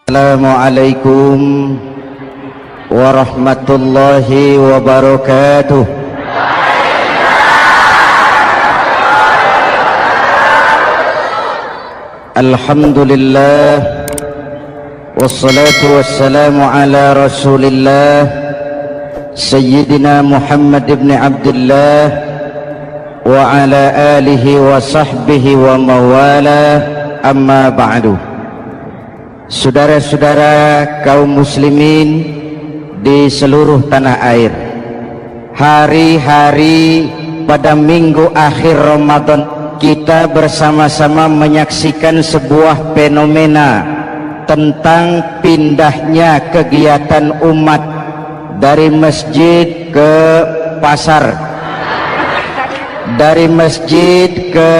Assalamualaikum warahmatullahi wabarakatuh. Alhamdulillah wassalatu wassalamu ala rasulillah Sayyidina Muhammad ibn Abdullah wa ala alihi wa sahbihi wa mawala, amma ba'du. Saudara-saudara kaum muslimin di seluruh tanah air, hari-hari pada minggu akhir Ramadan kita bersama-sama menyaksikan sebuah fenomena tentang pindahnya kegiatan umat dari masjid ke pasar, dari masjid ke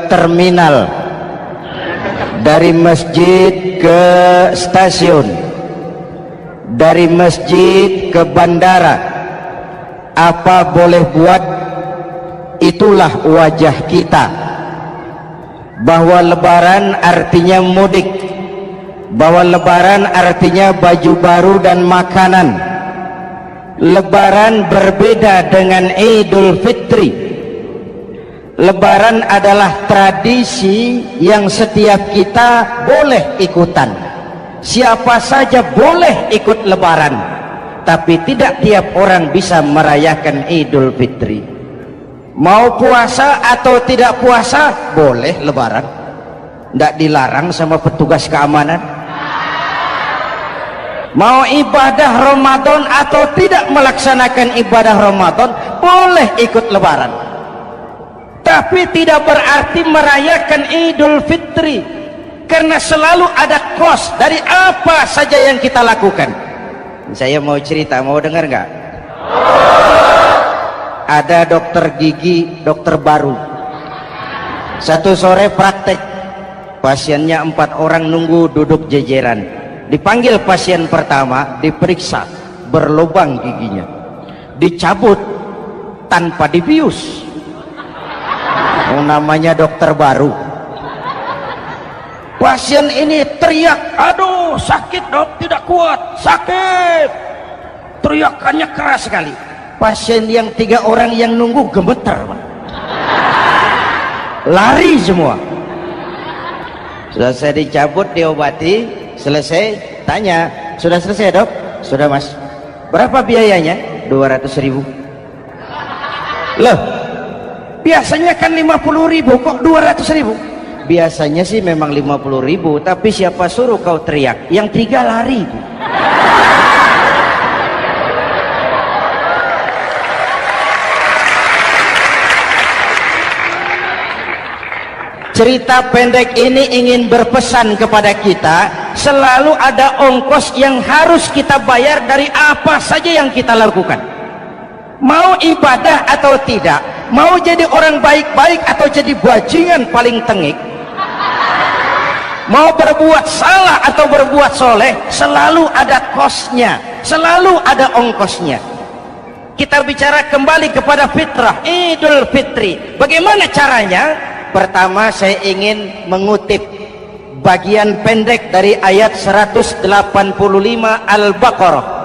terminal, dari masjid ke stasiun, dari masjid ke bandara. Apa boleh buat, itulah wajah kita. Bahwa lebaran artinya mudik, bahwa lebaran artinya baju baru dan makanan. Lebaran berbeda dengan Idul Fitri. Lebaran adalah tradisi yang setiap kita boleh ikutan. Siapa saja boleh ikut lebaran, tapi tidak tiap orang bisa merayakan Idul Fitri. Mau puasa atau tidak puasa boleh lebaran, tidak dilarang sama petugas keamanan. Mau ibadah Ramadan atau tidak melaksanakan ibadah Ramadan boleh ikut lebaran, tapi tidak berarti merayakan Idul Fitri, karena selalu ada kos dari apa saja yang kita lakukan. Saya mau cerita, mau dengar nggak? Ada dokter gigi, dokter baru, satu sore praktek, pasiennya 4 orang nunggu duduk jejeran. Dipanggil pasien pertama, diperiksa, berlubang giginya, dicabut tanpa dibius. Namanya dokter baru. Pasien ini teriak, aduh sakit dok, tidak kuat, sakit. Teriakannya keras sekali. Pasien yang 3 orang yang nunggu gemeter, lari semua. Selesai dicabut, diobati, selesai, tanya, sudah selesai dok? Sudah mas. Berapa biayanya? 200.000. Loh, biasanya kan 50.000, kok 200.000? Biasanya sih memang 50.000, tapi siapa suruh kau teriak? Yang 3 lari. Cerita pendek ini ingin berpesan kepada kita, selalu ada ongkos yang harus kita bayar dari apa saja yang kita lakukan. Mau ibadah atau tidak, mau jadi orang baik-baik atau jadi bajingan paling tengik, mau berbuat salah atau berbuat soleh, selalu ada kosnya, selalu ada ongkosnya. Kita bicara kembali kepada fitrah, Idul Fitri. Bagaimana caranya? Pertama, saya ingin mengutip bagian pendek dari ayat 185 Al-Baqarah.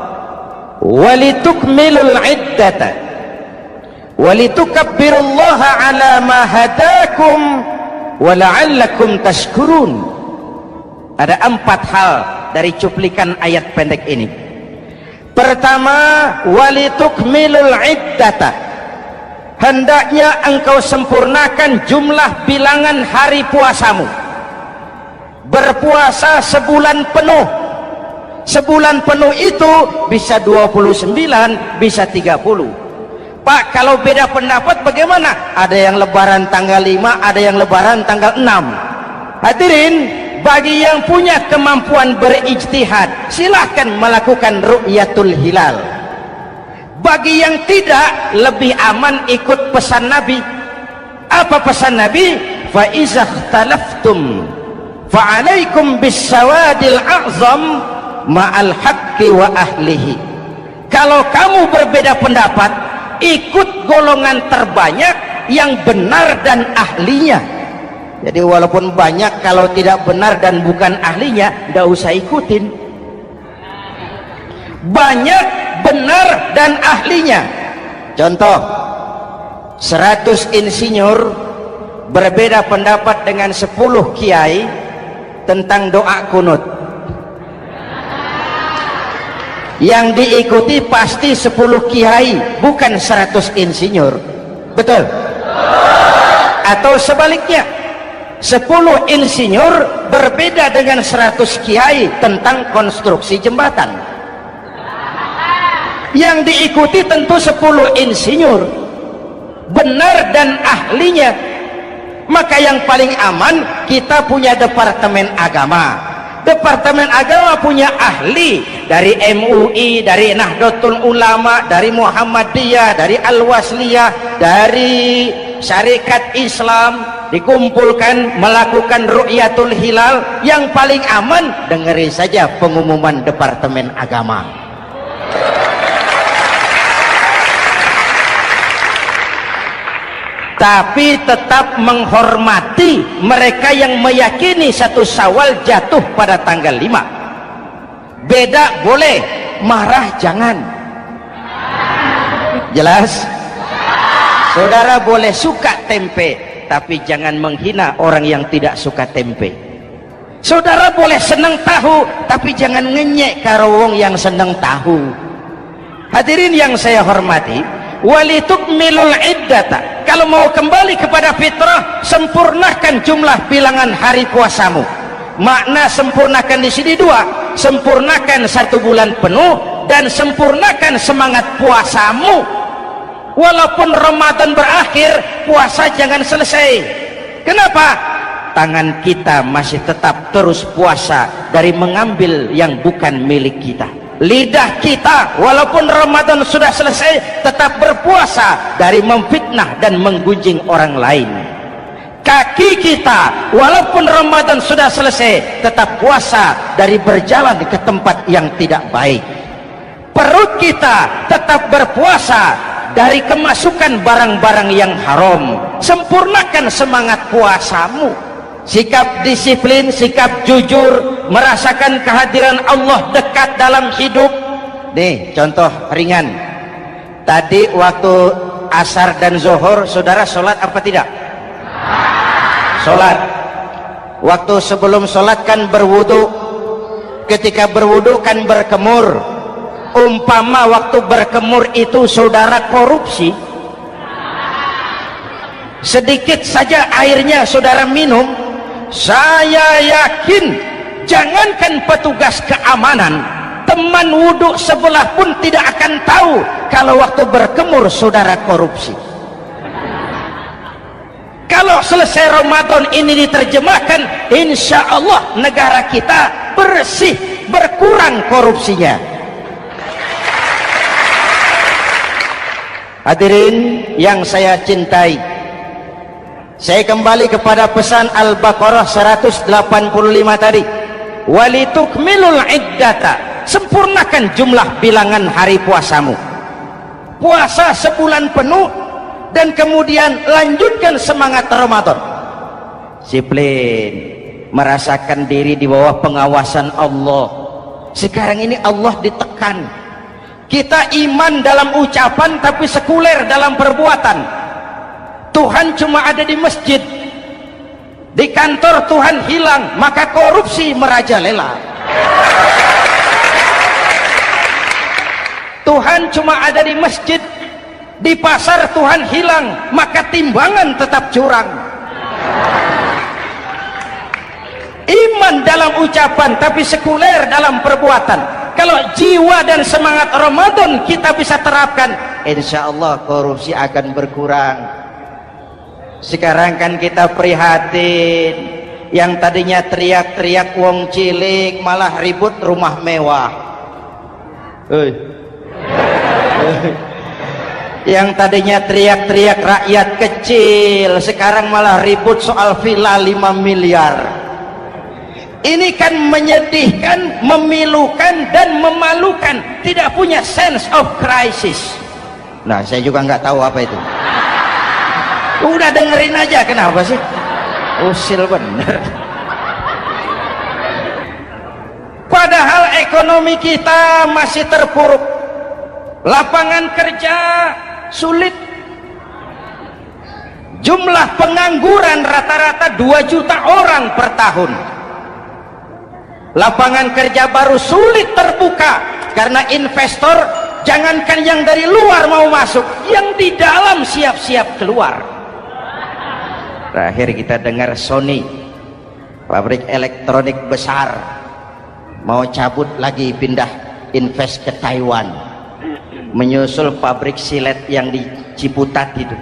Walitukmilul iddata walitukabbirullaha ala ma hadakum wala'allakum tashkurun. Ada 4 hal dari cuplikan ayat pendek ini. Pertama, walitukmilul iddata, hendaknya engkau sempurnakan jumlah bilangan hari puasamu. Berpuasa sebulan penuh. Sebulan penuh itu bisa 29, bisa 30. Pak, kalau beda pendapat bagaimana? Ada yang lebaran tanggal 5, ada yang lebaran tanggal 6. Hadirin, bagi yang punya kemampuan berijtihad, silahkan melakukan ru'yatul hilal. Bagi yang tidak, lebih aman ikut pesan Nabi. Apa pesan Nabi? Fa iza ikhtalaftum fa alaikum bisawadil a'zam ma'al haqqi wa ahlihi. Kalau kamu berbeda pendapat, ikut golongan terbanyak yang benar dan ahlinya. Jadi walaupun banyak, kalau tidak benar dan bukan ahlinya, tidak usah ikutin. Banyak benar dan ahlinya. Contoh, 100 insinyur berbeda pendapat dengan 10 kiai tentang doa kunut. Yang diikuti pasti 10 kiai, bukan 100 insinyur. Betul? Atau sebaliknya, 10 insinyur berbeda dengan 100 kiai tentang konstruksi jembatan. Yang diikuti tentu 10 insinyur, benar dan ahlinya. Maka yang paling aman, kita punya Departemen Agama. Departemen Agama punya ahli dari MUI, dari Nahdlatul Ulama, dari Muhammadiyah, dari Al-Wasliyah, dari Syarikat Islam, dikumpulkan melakukan ru'yatul hilal. Yang paling aman, dengerin saja pengumuman Departemen Agama. Tapi tetap menghormati mereka yang meyakini 1 Syawal jatuh pada tanggal 5. Beda boleh, marah jangan. Jelas? Saudara boleh suka tempe, tapi jangan menghina orang yang tidak suka tempe. Saudara boleh senang tahu, tapi jangan ngenyek karo wong yang senang tahu. Hadirin yang saya hormati, walitukmilul iddata. Kalau mau kembali kepada fitrah, sempurnakan jumlah bilangan hari puasamu. Makna sempurnakan di sini 2, sempurnakan 1 bulan penuh dan sempurnakan semangat puasamu. Walaupun Ramadan berakhir, puasa jangan selesai. Kenapa? Tangan kita masih tetap terus puasa dari mengambil yang bukan milik kita. Lidah kita walaupun Ramadan sudah selesai tetap berpuasa dari memfitnah dan menggunjing orang lain. Kaki kita walaupun Ramadan sudah selesai tetap puasa dari berjalan ke tempat yang tidak baik. Perut kita tetap berpuasa dari kemasukan barang-barang yang haram. Sempurnakan semangat puasamu. Sikap disiplin, sikap jujur, merasakan kehadiran Allah dekat dalam hidup. Nih contoh ringan, tadi waktu asar dan zuhur saudara sholat apa tidak? Sholat. Waktu sebelum sholat kan berwudu, ketika berwudu kan berkemur. Umpama waktu berkemur itu saudara korupsi, sedikit saja airnya saudara minum, saya yakin jangankan petugas keamanan, teman wudhu sebelah pun tidak akan tahu kalau waktu berkemur saudara korupsi. Kalau selesai Ramadan ini diterjemahkan, insya Allah negara kita bersih, berkurang korupsinya. Hadirin yang saya cintai, saya kembali kepada pesan Al-Baqarah 185 tadi. Walitukmilul iddata, sempurnakan jumlah bilangan hari puasamu. Puasa sebulan penuh dan kemudian lanjutkan semangat Ramadan. Disiplin, merasakan diri di bawah pengawasan Allah. Sekarang ini Allah ditekan. Kita iman dalam ucapan tapi sekuler dalam perbuatan. Tuhan cuma ada di masjid, di kantor Tuhan hilang, maka korupsi merajalela. Tuhan cuma ada di masjid, di pasar Tuhan hilang, maka timbangan tetap curang. Iman dalam ucapan tapi sekuler dalam perbuatan. Kalau jiwa dan semangat Ramadan kita bisa terapkan, insya Allah korupsi akan berkurang. Sekarang kan kita prihatin, yang tadinya teriak-teriak wong cilik malah ribut rumah mewah. Yang tadinya teriak-teriak rakyat kecil sekarang malah ribut soal villa 5 miliar. Ini kan menyedihkan, memilukan dan memalukan. Tidak punya sense of crisis. Nah, saya juga nggak tahu apa itu. Udah dengerin aja, kenapa sih? usil bener. Padahal ekonomi kita masih terpuruk, lapangan kerja sulit, jumlah pengangguran rata-rata 2 juta orang per tahun, lapangan kerja baru sulit terbuka karena investor jangankan yang dari luar mau masuk, yang di dalam siap-siap keluar. Terakhir kita dengar Sony, pabrik elektronik besar, mau cabut lagi, pindah invest ke Taiwan, menyusul pabrik silet yang di Ciputat itu.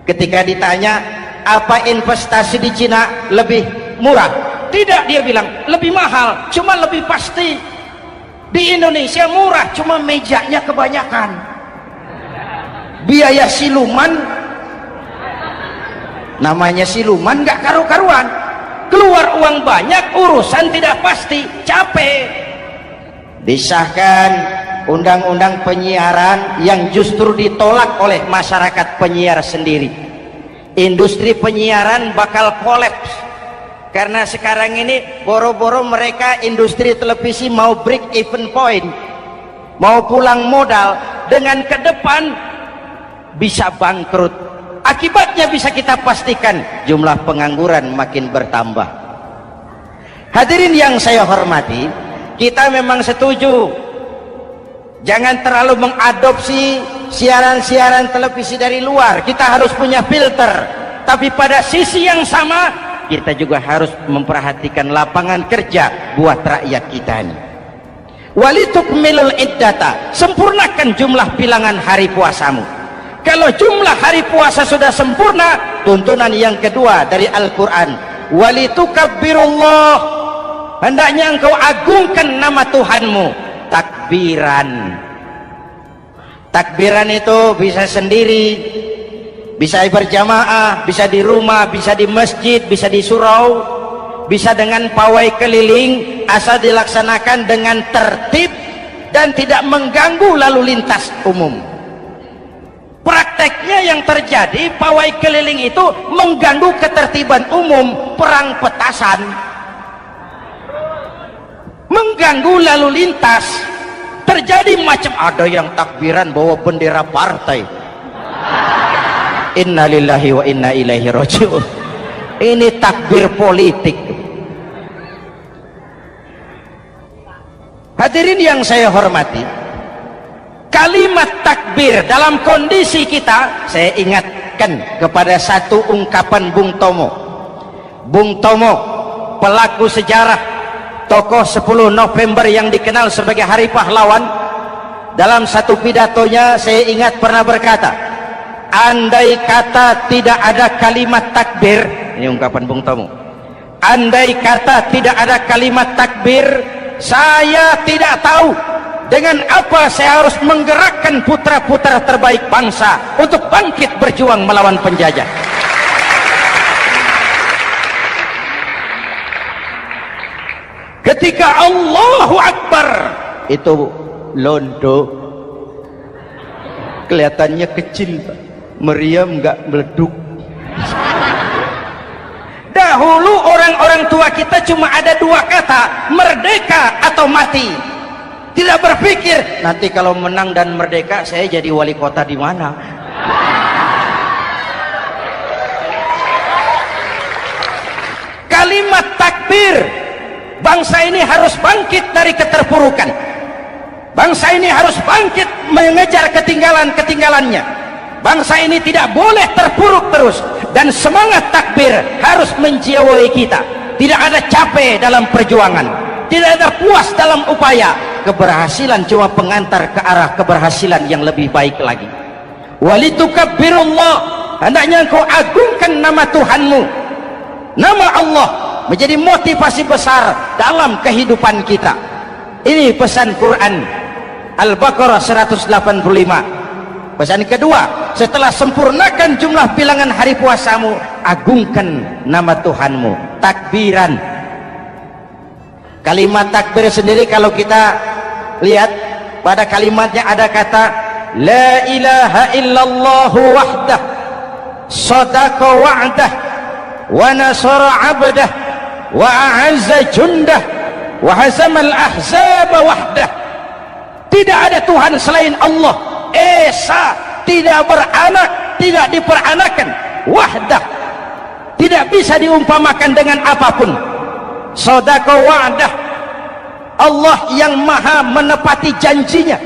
Ketika ditanya apa investasi di Cina lebih murah, tidak, dia bilang lebih mahal, cuma lebih pasti. Di Indonesia murah, cuma mejanya kebanyakan, biaya siluman, namanya siluman gak karu-karuan, keluar uang banyak, urusan tidak pasti, capek. Disahkan undang-undang penyiaran yang justru ditolak oleh masyarakat penyiar sendiri. Industri penyiaran bakal kolaps karena sekarang ini boro-boro mereka industri televisi mau break even point, mau pulang modal, dengan ke depan bisa bangkrut. Akibatnya bisa kita pastikan, jumlah pengangguran makin bertambah. Hadirin yang saya hormati, kita memang setuju jangan terlalu mengadopsi siaran-siaran televisi dari luar, kita harus punya filter. Tapi pada sisi yang sama, kita juga harus memperhatikan lapangan kerja buat rakyat kita ini. Walitukmilul iddata, sempurnakan jumlah bilangan hari puasamu. Kalau jumlah hari puasa sudah sempurna, tuntunan yang kedua dari Al-Quran, walitukabbirullah, hendaknya engkau agungkan nama Tuhanmu. Takbiran, takbiran itu bisa sendiri, bisa berjamaah, bisa di rumah, bisa di masjid, bisa di surau, bisa dengan pawai keliling, asal dilaksanakan dengan tertib dan tidak mengganggu lalu lintas umum. Prakteknya yang terjadi, pawai keliling itu mengganggu ketertiban umum, perang petasan, mengganggu lalu lintas, terjadi macam, ada yang takbiran bawa bendera partai. Innalillahi wa inna ilaihi raji'un. Ini takbir politik. Hadirin yang saya hormati, kalimat takbir dalam kondisi kita, saya ingatkan kepada satu ungkapan Bung Tomo. Bung Tomo, pelaku sejarah, tokoh 10 November yang dikenal sebagai Hari Pahlawan, dalam satu pidatonya saya ingat pernah berkata, andai kata tidak ada kalimat takbir, ini ungkapan Bung Tomo, andai kata tidak ada kalimat takbir, saya tidak tahu dengan apa saya harus menggerakkan putra-putra terbaik bangsa untuk bangkit berjuang melawan penjajah. Ketika Allahu Akbar, itu londo kelihatannya kecil, meriam nggak meleduk. Dahulu orang-orang tua kita cuma ada 2 kata, merdeka atau mati. Tidak berpikir nanti kalau menang dan merdeka saya jadi wali kota di mana. Kalimat takbir, bangsa ini harus bangkit dari keterpurukan. Bangsa ini harus bangkit mengejar ketinggalan-ketinggalannya. Bangsa ini tidak boleh terpuruk terus, dan semangat takbir harus menjiwai kita. Tidak ada capek dalam perjuangan, tidak ada puas dalam upaya. Keberhasilan cuma pengantar ke arah keberhasilan yang lebih baik lagi. Walitukabbirullah, hendaknya engkau agungkan nama Tuhanmu. Nama Allah menjadi motivasi besar dalam kehidupan kita. Ini pesan Quran Al-Baqarah 185. Pesan kedua, setelah sempurnakan jumlah bilangan hari puasamu, agungkan nama Tuhanmu. Takbiran, kalimat takbir sendiri kalau kita lihat pada kalimatnya ada kata la ilaha illallah wahdah sadaqa wa'dah wa nasara 'abdah wa a'azza jundah wa hazamal ahzaba wahdah. Tidak ada Tuhan selain Allah, esa, tidak beranak, tidak diperanakan, wahdah, tidak bisa diumpamakan dengan apapun. Sadaqa wa'dah, Allah yang maha menepati janjinya.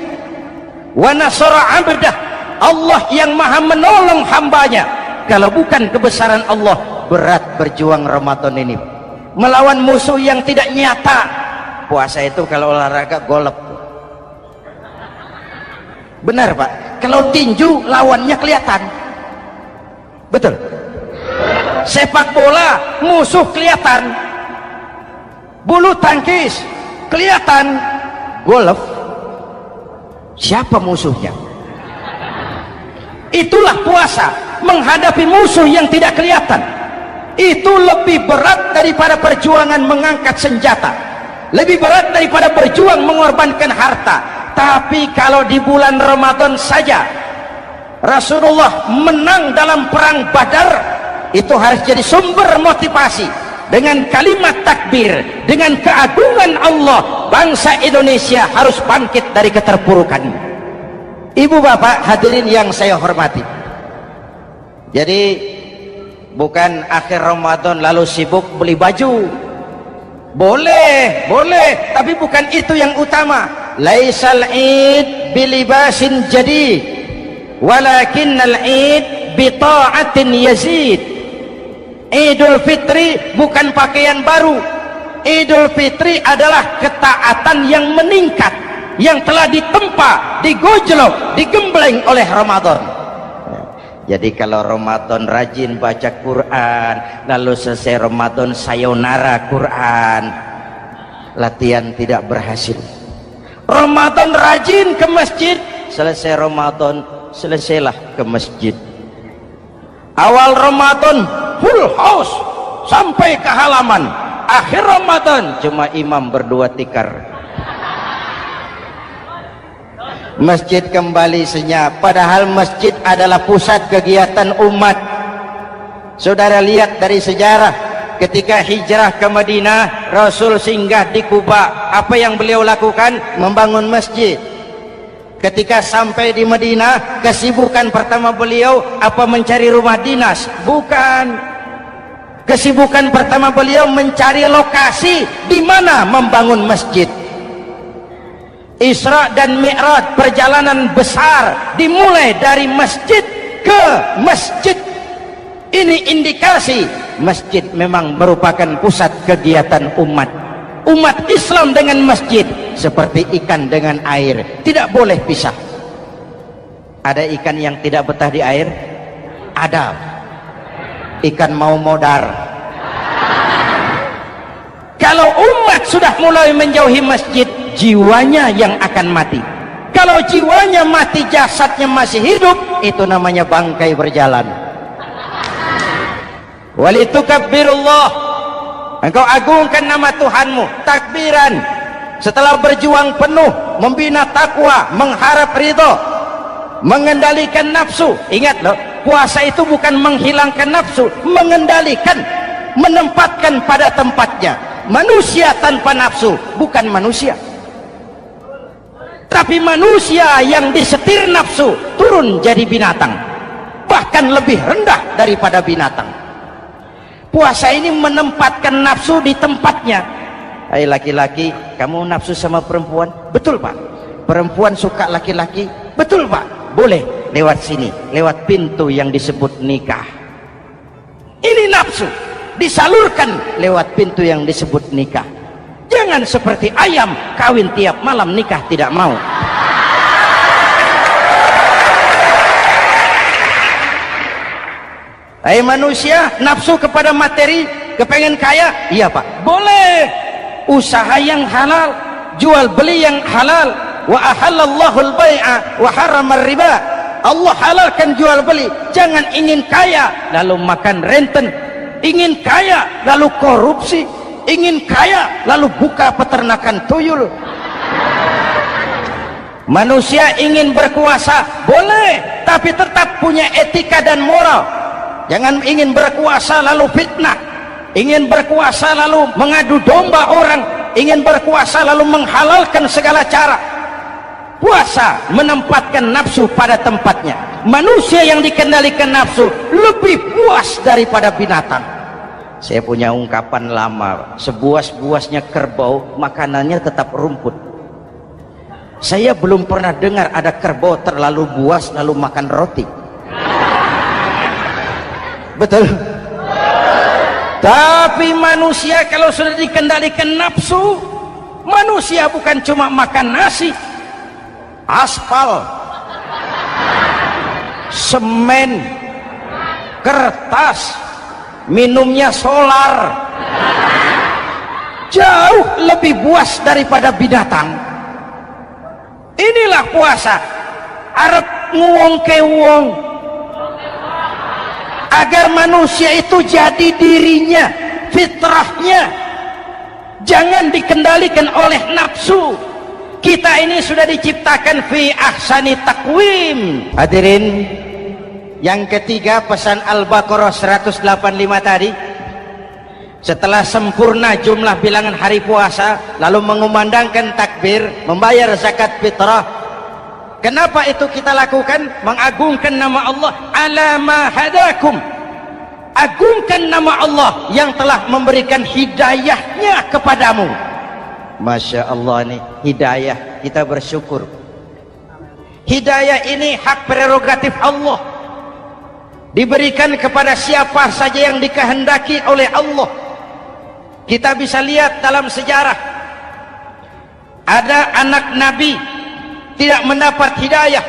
Wa nasara 'abdah, Allah yang maha menolong hambanya. Kalau bukan kebesaran Allah, berat berjuang Ramadan ini melawan musuh yang tidak nyata. Puasa itu kalau olahraga golep, benar Pak. Kalau tinju lawannya kelihatan, betul. Sepak bola musuh kelihatan, bulu tangkis kelihatan, golf siapa musuhnya? Itulah puasa, menghadapi musuh yang tidak kelihatan. Itu lebih berat daripada perjuangan mengangkat senjata, lebih berat daripada berjuang mengorbankan harta. Tapi kalau di bulan Ramadan saja Rasulullah menang dalam perang Badar, itu harus jadi sumber motivasi. Dengan kalimat takbir, dengan keagungan Allah, bangsa Indonesia harus bangkit dari keterpurukan. Ibu bapak hadirin yang saya hormati, jadi bukan akhir Ramadan lalu sibuk beli baju. Boleh, boleh, tapi bukan itu yang utama. Laisal id bilibasin jadid, walakinnal id bita'atin yazid. Idul Fitri bukan pakaian baru. Idul Fitri adalah ketaatan yang meningkat, yang telah ditempa, digojlok, digembleng oleh Ramadan. Jadi kalau Ramadan rajin baca Quran, lalu selesai Ramadan sayonara Quran, latihan tidak berhasil. Ramadan rajin ke masjid, selesai Ramadan selesailah ke masjid. Awal Ramadan full house sampai ke halaman, akhir Ramadan cuma imam berdua tikar. Masjid kembali senyap, padahal masjid adalah pusat kegiatan umat. Saudara lihat dari sejarah, ketika hijrah ke Madinah, Rasul singgah di Kuba. Apa yang beliau lakukan? Membangun masjid. Ketika sampai di Madinah, kesibukan pertama beliau apa? Mencari rumah dinas? Bukan. Kesibukan pertama beliau mencari lokasi di mana membangun masjid. Isra dan Mi'raj, perjalanan besar dimulai dari masjid ke masjid. Ini indikasi masjid memang merupakan pusat kegiatan umat. Umat Islam dengan masjid seperti ikan dengan air, tidak boleh pisah. Ada ikan yang tidak betah di air? Ada. Ikan mau modar. Kalau umat sudah mulai menjauhi masjid, jiwanya yang akan mati. Kalau jiwanya mati, jasadnya masih hidup, itu namanya bangkai berjalan. Walitukabbirullah, engkau agungkan nama Tuhanmu. Takbiran, setelah berjuang penuh membina takwa, mengharap ridho, mengendalikan nafsu. Ingat loh, puasa itu bukan menghilangkan nafsu, mengendalikan, menempatkan pada tempatnya. Manusia tanpa nafsu bukan manusia, tapi manusia yang disetir nafsu turun jadi binatang, bahkan lebih rendah daripada binatang. Puasa ini menempatkan nafsu di tempatnya. Hai laki-laki, kamu nafsu sama perempuan? Betul Pak. Perempuan suka laki-laki? Betul Pak. Boleh lewat sini, lewat pintu yang disebut nikah. Ini nafsu disalurkan lewat pintu yang disebut nikah. Jangan seperti ayam kawin tiap malam, nikah tidak mau. Hai manusia, nafsu kepada materi, kepengen kaya? Iya Pak, boleh. Usaha yang halal, jual beli yang halal. Wa ahallallahu al-bai'a wa harrama riba. Allah halalkan jual beli. Jangan ingin kaya lalu makan renten, ingin kaya lalu korupsi, ingin kaya lalu buka peternakan tuyul. Manusia ingin berkuasa boleh, tapi tetap punya etika dan moral. Jangan ingin berkuasa lalu fitnah, ingin berkuasa lalu mengadu domba orang, ingin berkuasa lalu menghalalkan segala cara. Puasa menempatkan nafsu pada tempatnya. Manusia yang dikendalikan nafsu lebih puas daripada binatang. Saya punya ungkapan lama, sebuas-buasnya kerbau makanannya tetap rumput. Saya belum pernah dengar ada kerbau terlalu buas lalu makan roti. Betul? Tapi manusia kalau sudah dikendalikan nafsu, manusia bukan cuma makan nasi, aspal, semen, kertas, minumnya solar, jauh lebih puas daripada binatang. Inilah puasa, arep nguwong ke wong, agar manusia itu jadi dirinya, fitrahnya, jangan dikendalikan oleh nafsu. Kita ini sudah diciptakan fi ahsani taqwim. Hadirin, yang ketiga pesan Al-Baqarah 185 tadi, setelah sempurna jumlah bilangan hari puasa lalu mengumandangkan takbir, membayar zakat fitrah. Kenapa itu kita lakukan? Mengagungkan nama Allah, ala ma hadakum, agungkan nama Allah yang telah memberikan hidayahnya kepadamu. Masya Allah nih, hidayah, kita bersyukur. Hidayah ini hak prerogatif Allah, diberikan kepada siapa saja yang dikehendaki oleh Allah. Kita bisa lihat dalam sejarah, ada anak Nabi tidak mendapat hidayah,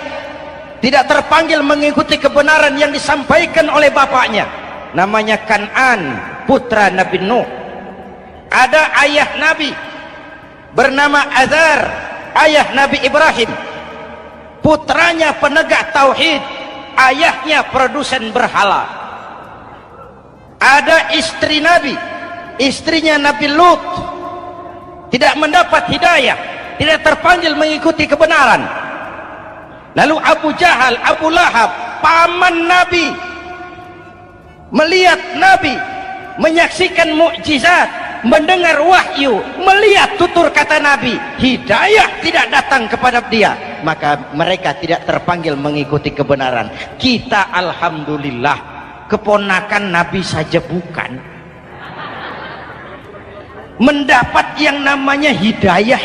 tidak terpanggil mengikuti kebenaran yang disampaikan oleh bapaknya, namanya Kan'an, putra Nabi Nuh. Ada ayah Nabi bernama Azar, ayah Nabi Ibrahim, putranya penegak tauhid, ayahnya produsen berhala. Ada istri Nabi, istrinya Nabi Lut, tidak mendapat hidayah, tidak terpanggil mengikuti kebenaran. Lalu Abu Jahal, Abu Lahab, paman Nabi, melihat Nabi, menyaksikan mukjizat, mendengar wahyu, melihat tutur kata Nabi, hidayah tidak datang kepada dia, maka mereka tidak terpanggil mengikuti kebenaran. Kita alhamdulillah keponakan Nabi saja bukan, mendapat yang namanya hidayah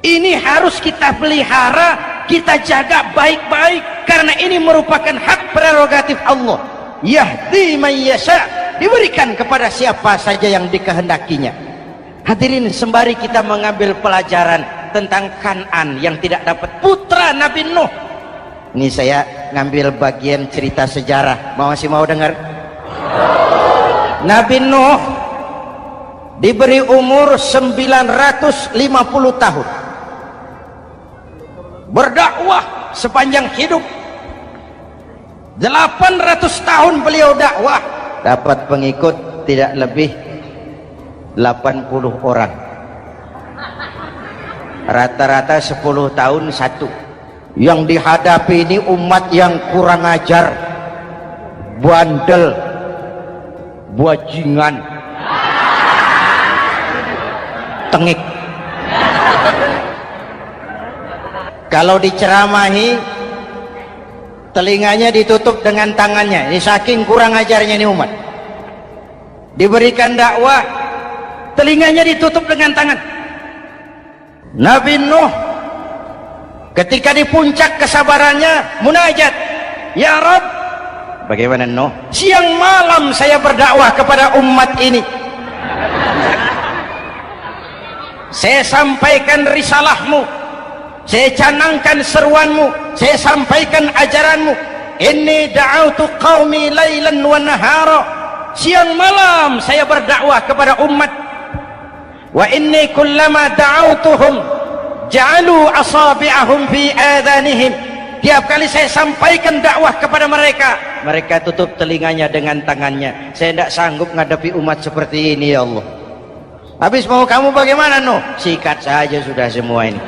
ini harus kita pelihara, kita jaga baik-baik, karena ini merupakan hak prerogatif Allah. Yahdi man yasha, diberikan kepada siapa saja yang dikehendakinya. Hadirin, sembari kita mengambil pelajaran tentang Kan'an yang tidak dapat, putra Nabi Nuh. Ini saya ngambil bagian cerita sejarah, masih mau dengar? Nabi Nuh diberi umur 950 tahun, berdakwah sepanjang hidup. 800 tahun beliau dakwah, dapat pengikut tidak lebih 80 orang, rata-rata 10 tahun satu. Yang dihadapi ini umat yang kurang ajar, bandel, bajingan, tengik. Kalau diceramahi, telinganya ditutup dengan tangannya. Ini saking kurang ajarnya ini umat. Diberikan dakwah, telinganya ditutup dengan tangan. Nabi Nuh ketika di puncak kesabarannya munajat, ya Rabb, bagaimana Nuh? Siang malam saya berdakwah kepada umat ini, saya sampaikan risalahmu, saya canangkan seruanmu, saya sampaikan ajaranmu. Inni da'autu qaumi lailan wa nahara, siang malam saya berdakwah kepada umat. Wa inni kullama da'autuhum ja'alu asabi'ahum fi adhanihim, tiap kali saya sampaikan dakwah kepada mereka, mereka tutup telinganya dengan tangannya. Saya tidak sanggup menghadapi umat seperti ini, ya Allah. Habis mau kamu bagaimana Nuh? Sikat saja sudah semua ini.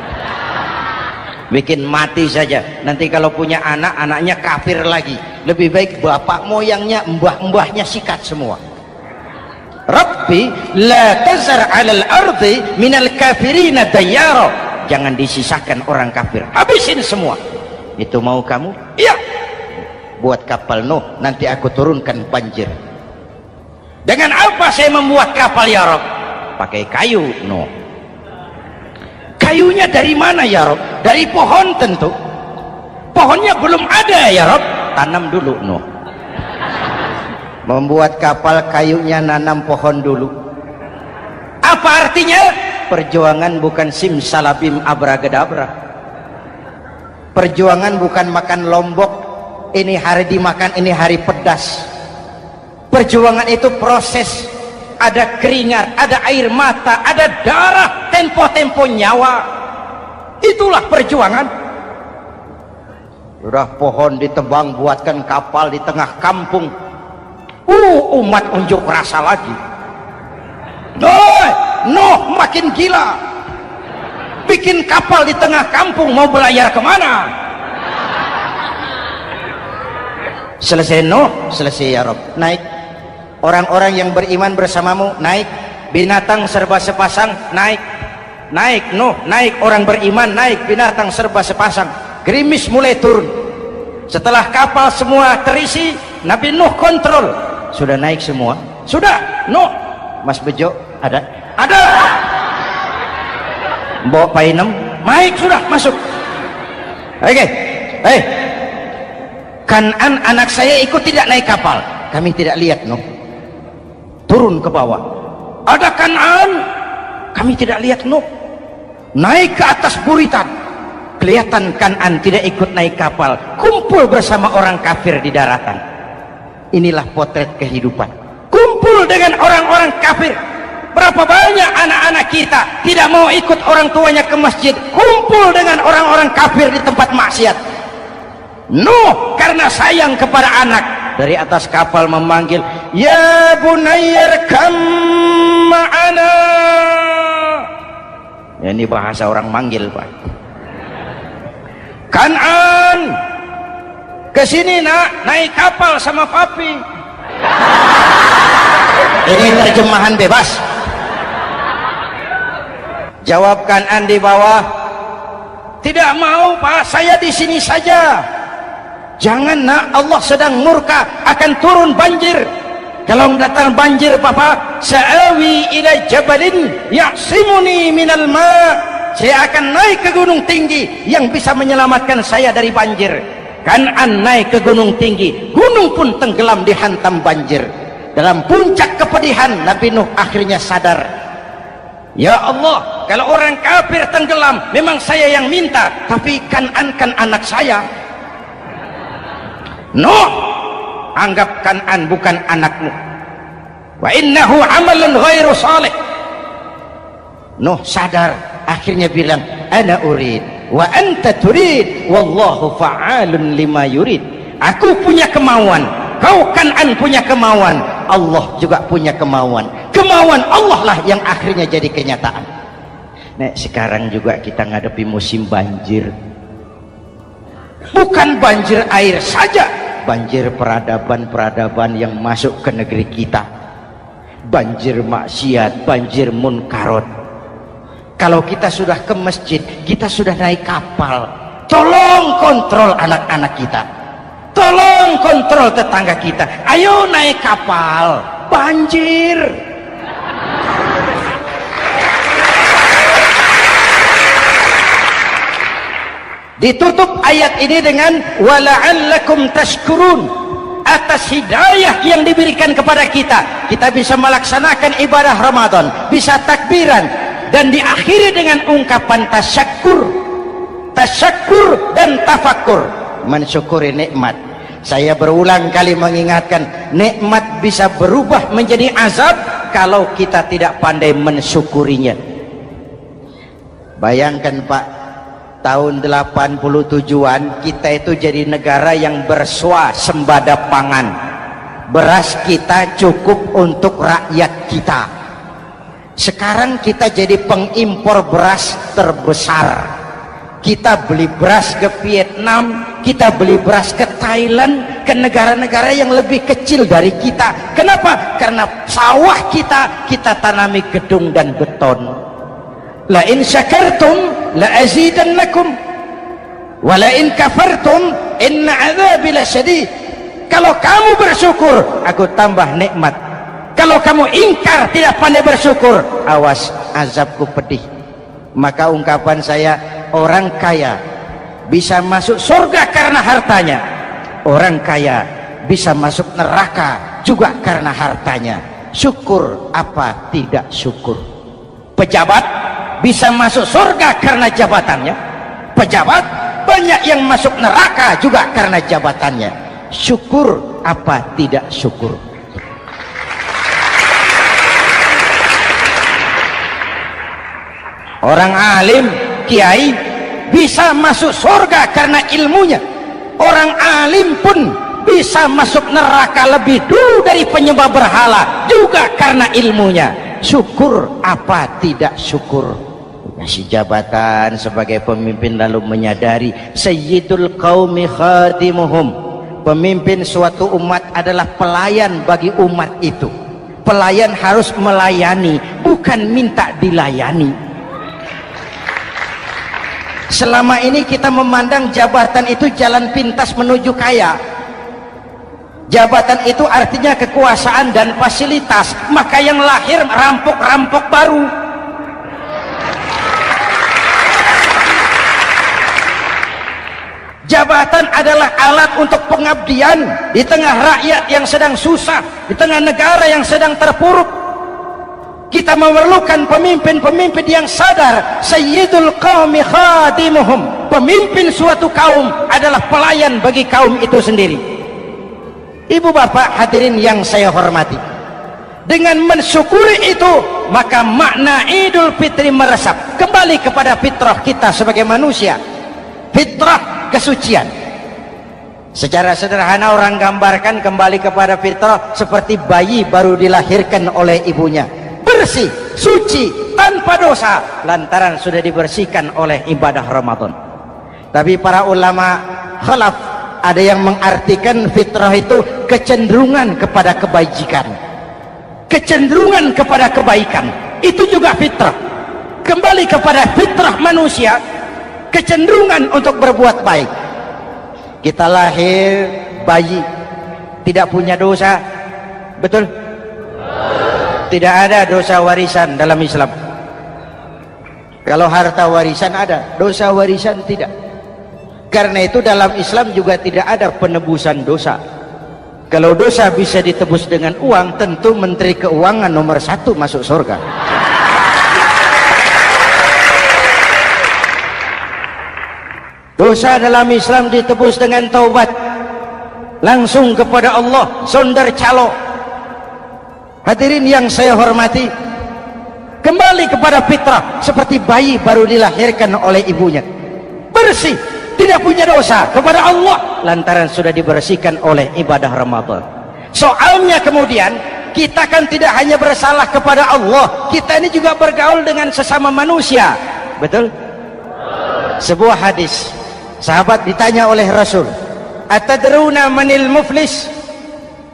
bikin mati saja. Nanti kalau punya anak, anaknya kafir lagi. Lebih baik bapak moyangnya, mbah-mbahnya sikat semua. Rabbi la tazar 'alal ardi minal kafirina dayyara. Jangan disisakan orang kafir, habisin semua. Itu mau kamu? Iya. Buat kapal Nuh, nanti aku turunkan banjir. Dengan apa saya membuat kapal ya Rabb? Pakai kayu Nuh. Kayunya dari mana ya Rob? Dari pohon tentu. Pohonnya belum ada ya Rob. Tanam dulu Nuh. Membuat kapal kayunya nanam pohon dulu. Apa artinya? Perjuangan bukan simsalabim abracadabra. Perjuangan bukan makan lombok, ini hari dimakan, ini hari pedas. Perjuangan itu proses. Ada keringat, ada air mata, ada darah, tempo-tempo nyawa. Itulah perjuangan. Sudah pohon ditebang, buatkan kapal di tengah kampung. Umat unjuk rasa lagi. Nuh makin gila. Bikin kapal di tengah kampung, mau belayar kemana? Selesai Nuh, selesai ya Rob. Naik. Orang-orang yang beriman bersamamu naik, binatang serba sepasang naik, naik Nuh, naik orang beriman naik, binatang serba sepasang. Gerimis mulai turun. Setelah kapal semua terisi, Nabi Nuh kontrol. Sudah naik semua? Sudah. Nuh, Mas Bejo ada? Ada. Mbok Painem, naik sudah masuk. Oke, Kan'an anak saya ikut tidak naik kapal. Kami tidak lihat Nuh. Turun ke bawah. Ada Kan'an, kami tidak lihat Nuh. Naik ke atas buritan, kelihatan Kan'an tidak ikut naik kapal, kumpul bersama orang kafir di daratan. Inilah potret kehidupan. Kumpul dengan orang-orang kafir. Berapa banyak anak-anak kita tidak mau ikut orang tuanya ke masjid, kumpul dengan orang-orang kafir di tempat maksiat. Nuh karena sayang kepada anak, dari atas kapal memanggil, ya bunayya kam ma'ana. Ya, ini bahasa orang manggil Pak. Kan'an, kesini nak, naik kapal sama papi. Ini terjemahan bebas. Jawab Kan'an di bawah, tidak mau Pak, saya di sini saja. Jangan nak, Allah sedang murka, akan turun banjir. Kalau datang banjir Papa, sa'awi ila jabalin ya'simuni minal ma'. Saya akan naik ke gunung tinggi yang bisa menyelamatkan saya dari banjir. Kan'an naik ke gunung tinggi, gunung pun tenggelam dihantam banjir. Dalam puncak kepedihan, Nabi Nuh akhirnya sadar, ya Allah, kalau orang kafir tenggelam memang saya yang minta, tapi Kan'an kan anak saya. Nuh, anggap Kan'an bukan anakmu. Wa innahu amalun ghairu salih. Nuh sadar, akhirnya bilang, ana urid wa anta turid wallahu fa'alun lima yurid. Aku punya kemauan, kau Kan'an punya kemauan, Allah juga punya kemauan. Kemauan Allah lah yang akhirnya jadi kenyataan. Nah, sekarang juga kita ngadepi musim banjir. Bukan banjir air saja, banjir peradaban-peradaban yang masuk ke negeri kita. Banjir maksiat, banjir munkarot. Kalau kita sudah ke masjid, kita sudah naik kapal, tolong kontrol anak-anak kita, tolong kontrol tetangga kita. Ayo naik kapal, banjir. Ditutup ayat ini dengan wala'allakum tashkurun. Atas hidayah yang diberikan kepada kita, kita bisa melaksanakan ibadah Ramadan, bisa takbiran, dan diakhiri dengan ungkapan tasyakkur. Tasyakkur dan tafakkur, mensyukuri nikmat. Saya berulang kali mengingatkan, nikmat bisa berubah menjadi azab kalau kita tidak pandai mensyukurinya. Bayangkan Pak, tahun 87-an kita itu jadi negara yang berswasembada pangan. Beras kita cukup untuk rakyat kita. Sekarang kita jadi pengimpor beras terbesar. Kita beli beras ke Vietnam, kita beli beras ke Thailand, ke negara-negara yang lebih kecil dari kita. Kenapa? Karena sawah kita tanami gedung dan beton. La in syakartum la azidannakum wa la in kafartum inna adzabi lasyadid. Kalau kamu bersyukur, aku tambah nikmat. Kalau kamu ingkar, tidak pandai bersyukur, awas, azabku pedih. Maka ungkapan saya, orang kaya bisa masuk surga karena hartanya, orang kaya bisa masuk neraka juga karena hartanya. Syukur apa tidak syukur? Pejabat bisa masuk surga karena jabatannya, pejabat banyak yang masuk neraka juga karena jabatannya. Syukur apa tidak syukur? Orang alim, kiai bisa masuk surga karena ilmunya. Orang alim pun bisa masuk neraka lebih dulu dari penyembah berhala juga karena ilmunya. Syukur apa tidak syukur? Kasih jabatan sebagai pemimpin lalu menyadari sayyidul qaumi khadimuhum. Pemimpin suatu umat adalah pelayan bagi umat itu. Pelayan harus melayani, bukan minta dilayani. Selama ini kita memandang jabatan itu jalan pintas menuju kaya. Jabatan itu artinya kekuasaan dan fasilitas, maka yang lahir rampok-rampok baru. Jabatan adalah alat untuk pengabdian di tengah rakyat yang sedang susah, di tengah negara yang sedang terpuruk. Kita memerlukan pemimpin-pemimpin yang sadar sayyidul qaumi khadimuhum. Pemimpin suatu kaum adalah pelayan bagi kaum itu sendiri. Ibu bapak hadirin yang saya hormati, dengan mensyukuri itu maka makna Idul Fitri meresap kembali kepada fitrah kita sebagai manusia, fitrah kesucian. Secara sederhana orang gambarkan kembali kepada fitrah seperti bayi baru dilahirkan oleh ibunya, bersih, suci, tanpa dosa, lantaran sudah dibersihkan oleh ibadah Ramadan. Tapi para ulama khalaf ada yang mengartikan fitrah itu kecenderungan kepada kebajikan, kecenderungan kepada kebaikan. Itu juga fitrah. Kembali kepada fitrah manusia, kecenderungan untuk berbuat baik. Kita lahir bayi tidak punya dosa, betul? Tidak ada dosa warisan dalam Islam. Kalau harta warisan ada, dosa warisan tidak. Karena itu dalam Islam juga tidak ada penebusan dosa. Kalau dosa bisa ditebus dengan uang, tentu Menteri Keuangan nomor 1 masuk surga. Dosa dalam Islam ditebus dengan taubat, langsung kepada Allah, sonder calo. Hadirin yang saya hormati, kembali kepada fitrah seperti bayi baru dilahirkan oleh ibunya, bersih, tidak punya dosa kepada Allah lantaran sudah dibersihkan oleh ibadah Ramadan. Soalnya kemudian kita kan tidak hanya bersalah kepada Allah, kita ini juga bergaul dengan sesama manusia, betul? Sebuah hadis, sahabat ditanya oleh Rasul, atadruna manil muflis?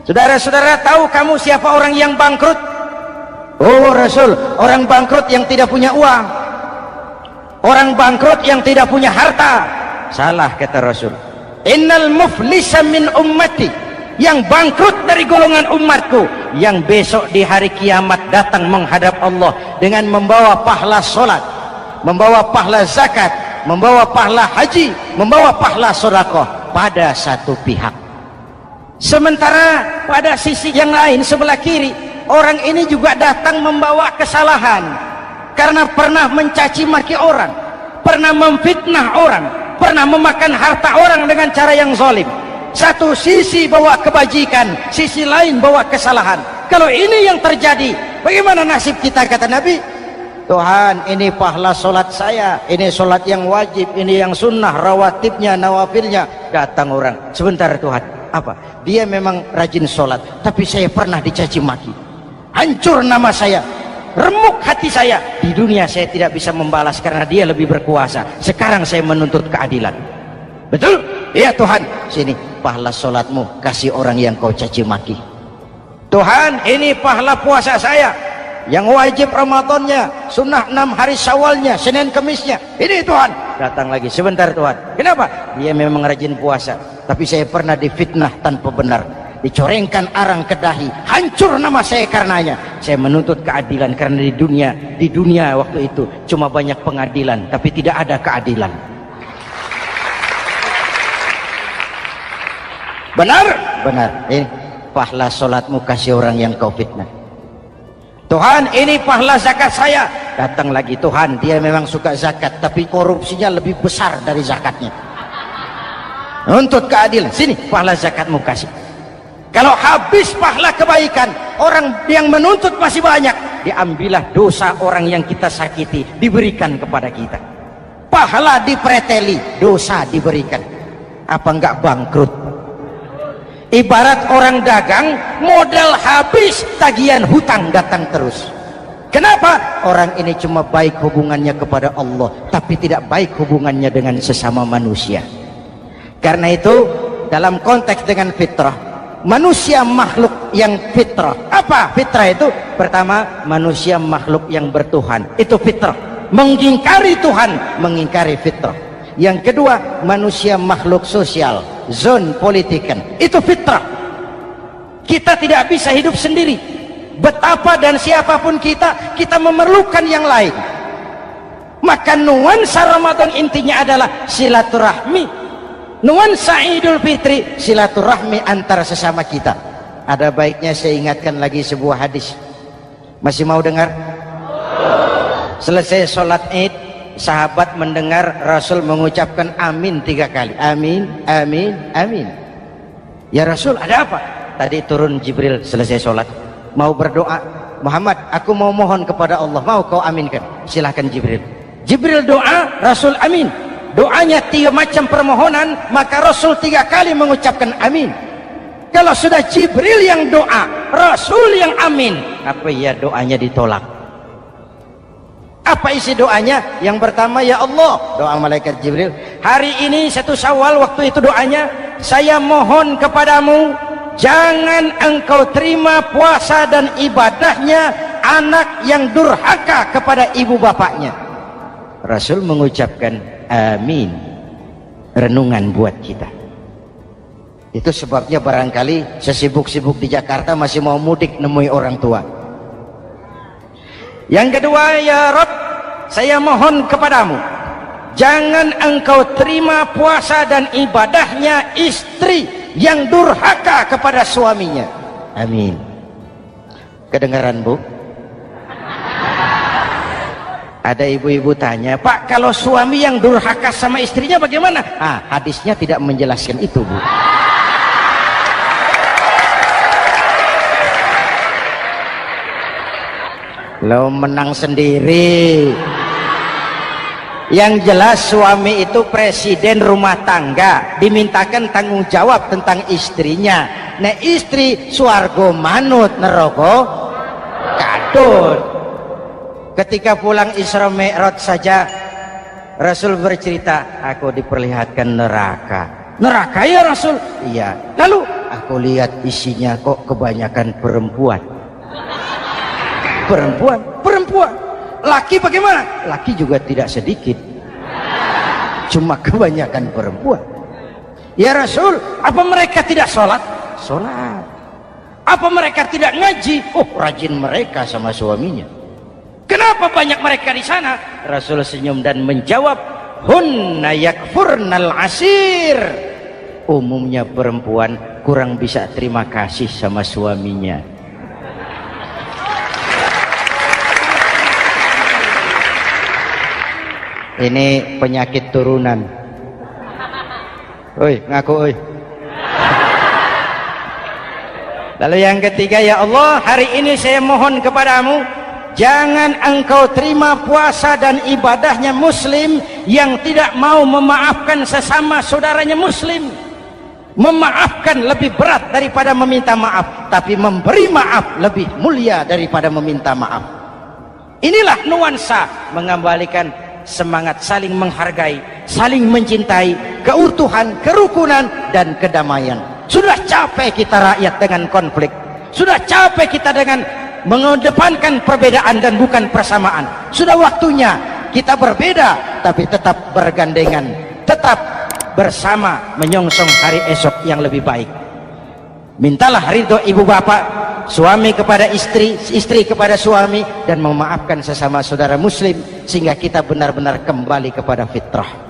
Saudara-saudara, tahu kamu siapa orang yang bangkrut? Oh Rasul, orang bangkrut yang tidak punya uang, orang bangkrut yang tidak punya harta. Salah, kata Rasul. Innal muflisa min ummati, yang bangkrut dari golongan umatku, yang besok di hari kiamat datang menghadap Allah dengan membawa pahala solat, membawa pahala zakat, membawa pahala haji, membawa pahala sedekah pada satu pihak. Sementara pada sisi yang lain, sebelah kiri, orang ini juga datang membawa kesalahan karena pernah mencaci maki orang, pernah memfitnah orang, pernah memakan harta orang dengan cara yang zalim. Satu sisi bawa kebajikan, sisi lain bawa kesalahan. Kalau ini yang terjadi, bagaimana nasib kita? Kata Nabi, Tuhan, ini pahala solat saya, ini solat yang wajib, ini yang sunnah, rawatibnya, nawafilnya. Datang orang, sebentar Tuhan, apa? Dia memang rajin solat, tapi saya pernah dicaci maki, hancur nama saya. remuk hati saya. Di dunia saya tidak bisa membalas karena dia lebih berkuasa. Sekarang saya menuntut keadilan. Betul? Iya Tuhan. Sini pahala sholatmu kasih orang yang kau caci maki. Tuhan, ini pahala puasa saya yang wajib Ramadannya, sunnah 6 hari Syawalnya, Senin Kemisnya. Ini Tuhan. Datang lagi, sebentar Tuhan. Kenapa? Dia memang rajin puasa, tapi saya pernah difitnah tanpa benar, dicorengkan arang ke dahi, hancur nama saya karenanya. Saya menuntut keadilan karena di dunia waktu itu cuma banyak pengadilan tapi tidak ada keadilan. Benar? Benar. Ini pahala sholatmu kasih orang yang kau fitnah. Tuhan, ini pahala zakat saya. Datang lagi, Tuhan, dia memang suka zakat tapi korupsinya lebih besar dari zakatnya. Nuntut keadilan. Sini pahala zakatmu kasih. Kalau habis pahala kebaikan, orang yang menuntut masih banyak, diambillah dosa orang yang kita sakiti, diberikan kepada kita. Pahala dipreteli, dosa diberikan. Apa enggak bangkrut? Ibarat orang dagang, modal habis, tagihan hutang datang terus. Kenapa? Orang ini cuma baik hubungannya kepada Allah, tapi tidak baik hubungannya dengan sesama manusia. Karena itu, dalam konteks dengan fitrah, manusia makhluk yang fitrah. Apa fitrah itu? Pertama, manusia makhluk yang bertuhan. Itu fitrah. Mengingkari Tuhan, mengingkari fitrah. Yang kedua, manusia makhluk sosial, zon politikan. Itu fitrah. Kita tidak bisa hidup sendiri. Betapa dan siapapun kita memerlukan yang lain. Maka nuansa Ramadan intinya adalah silaturahmi. Nuansa Idul Fitri silaturahmi antara sesama kita. Ada baiknya saya ingatkan lagi sebuah hadis. Masih mau dengar? Selesai sholat Id, sahabat mendengar Rasul mengucapkan amin 3 kali. Amin, amin, amin. Ya Rasul, ada apa? Tadi turun Jibril selesai sholat, mau berdoa. Muhammad, aku mau mohon kepada Allah, mau kau aminkan? Silahkan Jibril. Jibril doa, Rasul amin. Doanya 3 macam permohonan, maka Rasul 3 kali mengucapkan amin. Kalau sudah Jibril yang doa, Rasul yang amin, apa ya doanya ditolak? Apa isi doanya? Yang pertama, ya Allah, doa malaikat Jibril, hari ini 1 Syawal, waktu itu doanya, saya mohon kepadamu, jangan engkau terima puasa dan ibadahnya anak yang durhaka kepada ibu bapaknya. Rasul mengucapkan amin. Renungan buat kita. Itu sebabnya barangkali sesibuk-sibuk di Jakarta masih mau mudik nemui orang tua. Yang kedua, ya Rabb, saya mohon kepadamu, jangan engkau terima puasa dan ibadahnya istri yang durhaka kepada suaminya. Amin. Kedengaran Bu? Ada ibu-ibu tanya, Pak, kalau suami yang durhaka sama istrinya bagaimana? Hadisnya tidak menjelaskan itu Bu. Lo menang sendiri. Yang jelas suami itu presiden rumah tangga, dimintakan tanggung jawab tentang istrinya. Nah istri swargo manut neraka kadut. Ketika pulang Isra Mi'raj saja Rasul bercerita, aku diperlihatkan neraka. Neraka ya Rasul? Iya. Lalu aku lihat isinya kok kebanyakan perempuan. Perempuan. Laki bagaimana? Laki juga tidak sedikit, cuma kebanyakan perempuan. Ya Rasul, apa mereka tidak sholat? Sholat. Apa mereka tidak ngaji? Rajin mereka sama suaminya. Kenapa banyak mereka di sana? Rasul senyum dan menjawab, hunna yakfurnal asir. Umumnya perempuan kurang bisa terima kasih sama suaminya. Ini penyakit turunan. Oi, ngaku oi. Lalu yang ketiga, ya Allah, hari ini saya mohon kepadamu, jangan engkau terima puasa dan ibadahnya muslim yang tidak mau memaafkan sesama saudaranya muslim. Memaafkan lebih berat daripada meminta maaf, tapi memberi maaf lebih mulia daripada meminta maaf. Inilah nuansa mengembalikan semangat saling menghargai, saling mencintai, keutuhan, kerukunan, dan kedamaian. Sudah capek kita rakyat dengan konflik, sudah capek kita dengan mengedepankan perbedaan dan bukan persamaan. Sudah waktunya kita berbeda tapi tetap bergandengan, tetap bersama menyongsong hari esok yang lebih baik. Mintalah ridho ibu bapak, suami kepada istri, istri kepada suami, dan memaafkan sesama saudara muslim sehingga kita benar-benar kembali kepada fitrah.